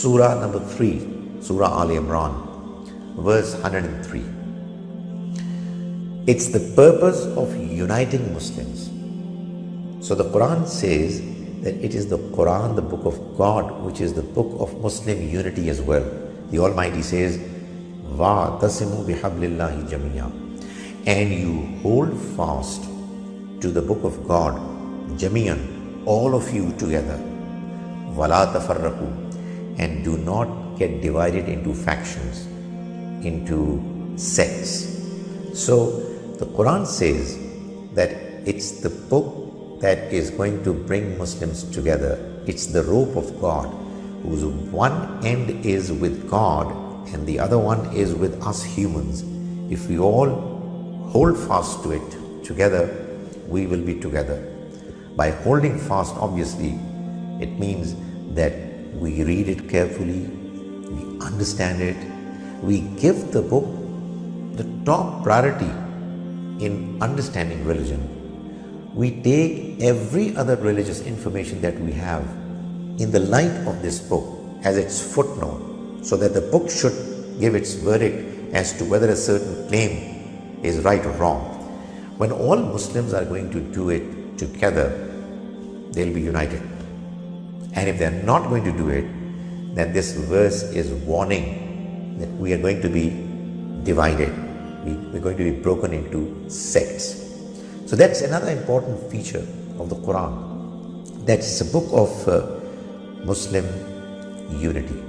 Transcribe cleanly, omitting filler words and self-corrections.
Surah number 3, Surah Al Imran, verse 103. It's the purpose of uniting Muslims. So the Quran says that it is the Quran, the book of God, which is the book of Muslim unity as well. The Almighty says, وَاعْتَصِمُوا بِحَبْلِ اللَّهِ جَمِيعًا, and you hold fast to the book of God, jami'an, all of you together. وَلَا تَفَرَّقُوا, and do not get divided into factions, into sects. So the Quran says that it's the book that is going to bring Muslims together. It's the rope of God, whose one end is with God and the other one is with us humans. If we all hold fast to it together, we will be together. By holding fast, obviously, it means that we read it carefully, we understand it, we give the book the top priority in understanding religion. We take every other religious information that we have in the light of this book as its footnote, so that the book should give its verdict as to whether a certain claim is right or wrong. When all Muslims are going to do it together, they'll be united. And if they're not going to do it, then this verse is warning that we are going to be divided. We're going to be broken into sects. So that's another important feature of the Quran. That's a book of Muslim unity.